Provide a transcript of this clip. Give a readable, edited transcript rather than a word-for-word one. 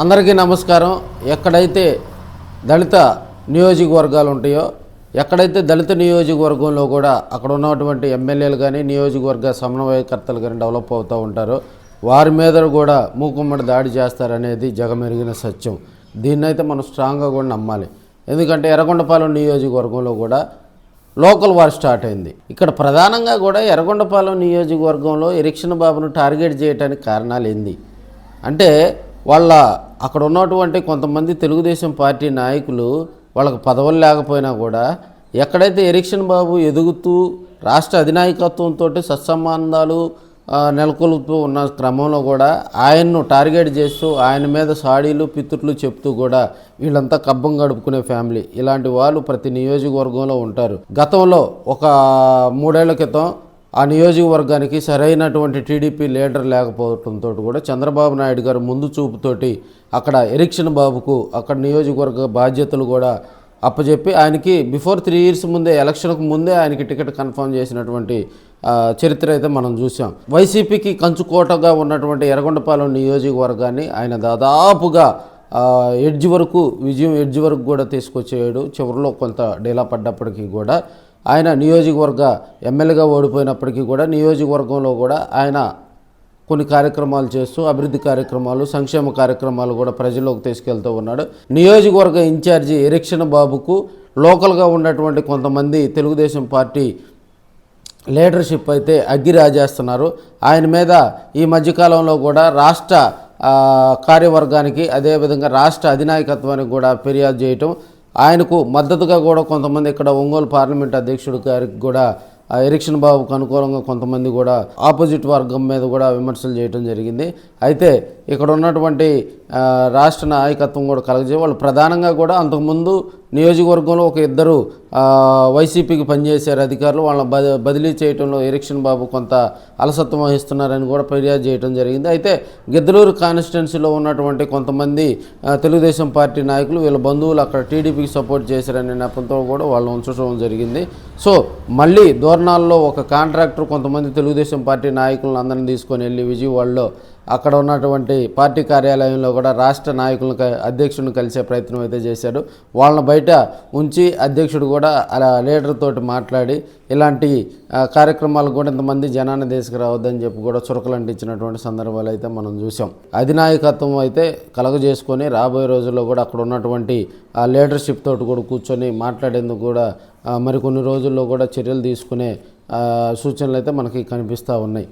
అందరికీ నమస్కారం. ఎక్కడైతే దళిత నియోజకవర్గాలు ఉంటాయో, ఎక్కడైతే దళిత నియోజకవర్గంలో కూడా అక్కడ ఉన్నటువంటి ఎమ్మెల్యేలు కానీ నియోజకవర్గ సమన్వయకర్తలు కానీ డెవలప్ అవుతూ ఉంటారో వారి మీద కూడా మూకుమ్మడి దాడి చేస్తారనేది జగమెరిగిన సత్యం. దీన్నైతే మనం స్ట్రాంగ్గా కూడా నమ్మాలి. ఎందుకంటే ఎర్రగొండపాలెం నియోజకవర్గంలో కూడా లోకల్ వార్ స్టార్ట్ అయింది. ఇక్కడ ప్రధానంగా కూడా ఎర్రగొండపాలెం నియోజకవర్గంలో ఎరిక్షన్ బాబును టార్గెట్ చేయడానికి కారణాలు ఏంది అంటే, వాళ్ళ అక్కడ ఉన్నటువంటి కొంతమంది తెలుగుదేశం పార్టీ నాయకులు వాళ్ళకు పదవులు లేకపోయినా కూడా ఎక్కడైతే ఎరిక్షన్ బాబు ఎదుగుతూ రాష్ట్ర అధినాయకత్వంతో సత్సంబంధాలు నెలకొల్పుతూ ఉన్న క్రమంలో కూడా ఆయన్ను టార్గెట్ చేస్తూ ఆయన మీద సాడీలు పితుట్లు చెప్తూ కూడా వీళ్ళంతా కబ్బం గడుపుకునే ఫ్యామిలీ. ఇలాంటి వాళ్ళు ప్రతి నియోజకవర్గంలో ఉంటారు. గతంలో ఒక 3 ఏళ్ల క్రితం ఆ నియోజకవర్గానికి సరైనటువంటి టీడీపీ లీడర్ లేకపోవడంతో కూడా చంద్రబాబు నాయుడు గారు ముందు చూపుతోటి అక్కడ ఎరిక్షన్ బాబుకు అక్కడ నియోజకవర్గ బాధ్యతలు కూడా అప్పచెప్పి ఆయనకి బిఫోర్ 3 years ముందే, ఎలక్షన్కు ముందే ఆయనకి టికెట్ కన్ఫర్మ్ చేసినటువంటి చరిత్ర అయితే మనం చూసాం. వైసీపీకి కంచుకోటగా ఉన్నటువంటి ఎర్రగొండపాలెం నియోజకవర్గాన్ని ఆయన దాదాపుగా విజయం ఎడ్జ్ వరకు కూడా తీసుకొచ్చేయడు. చివరిలో కొంత డీలా పడ్డప్పటికీ కూడా ఆయన నియోజకవర్గ ఎమ్మెల్యేగా ఓడిపోయినప్పటికీ కూడా నియోజకవర్గంలో కూడా ఆయన కొన్ని కార్యక్రమాలు చేస్తూ అభివృద్ధి కార్యక్రమాలు, సంక్షేమ కార్యక్రమాలు కూడా ప్రజల్లోకి తీసుకెళ్తూ ఉన్నాడు. నియోజకవర్గ ఇన్ఛార్జి ఎరిక్షన్ బాబుకు లోకల్గా ఉన్నటువంటి కొంతమంది తెలుగుదేశం పార్టీ లీడర్షిప్ అయితే అగ్గి రాజేస్తున్నారు. ఆయన మీద ఈ మధ్యకాలంలో కూడా రాష్ట్ర కార్యవర్గానికి అదేవిధంగా రాష్ట్ర అధినాయకత్వానికి కూడా ఫిర్యాదు చేయటం, ఆయనకు మద్దతుగా కూడా కొంతమంది ఇక్కడ ఒంగోలు పార్లమెంట్ అధ్యక్షుడి గారికి కూడా ఎరిక్షన్ బాబుకు అనుకూలంగా కొంతమంది కూడా ఆపోజిట్ వర్గం మీద కూడా విమర్శలు చేయడం జరిగింది. అయితే ఇక్కడ ఉన్నటువంటి రాష్ట్ర నాయకత్వం కూడా కలగజే వాళ్ళు ప్రధానంగా కూడా అంతకుముందు నియోజకవర్గంలో ఒక 2 వైసీపీకి పనిచేశారు అధికారులు. వాళ్ళని బదిలీ చేయడంలో ఎరిక్షన్ బాబు కొంత అలసత్వం వహిస్తున్నారని కూడా ఫిర్యాదు చేయడం జరిగింది. అయితే గిద్దలూరు కాన్స్టిట్యున్సీలో ఉన్నటువంటి కొంతమంది తెలుగుదేశం పార్టీ నాయకులు వీళ్ళ బంధువులు అక్కడ టీడీపీకి సపోర్ట్ చేశారనే నెపంతో కూడా వాళ్ళు ఉంచడం జరిగింది. సో మళ్ళీ దోర్నాల్లో ఒక కాంట్రాక్టర్ కొంతమంది తెలుగుదేశం పార్టీ నాయకులను అందరిని తీసుకొని వెళ్ళి విజయవాడలో అక్కడ ఉన్నటువంటి పార్టీ కార్యాలయంలో కూడా రాష్ట్ర నాయకులను అధ్యక్షుడిని కలిసే ప్రయత్నం అయితే చేశాడు. వాళ్ళని బయట ఉంచి అధ్యక్షుడు కూడా అలా లీడర్ తోటి మాట్లాడి ఇలాంటి కార్యక్రమాలకు కూడా ఇంతమంది జనాన్ని తీసుకురావద్దని చెప్పి కూడా చురకలు అంటించినటువంటి సందర్భాలు అయితే మనం చూసాం. అధినాయకత్వం అయితే కలగజేసుకొని రాబోయే రోజుల్లో కూడా అక్కడ ఉన్నటువంటి లీడర్షిప్ తోటి కూడా కూర్చొని మాట్లాడేందుకు కూడా మరికొన్ని రోజుల్లో కూడా చర్యలు తీసుకునే సూచనలు అయితే మనకి కనిపిస్తూ ఉన్నాయి.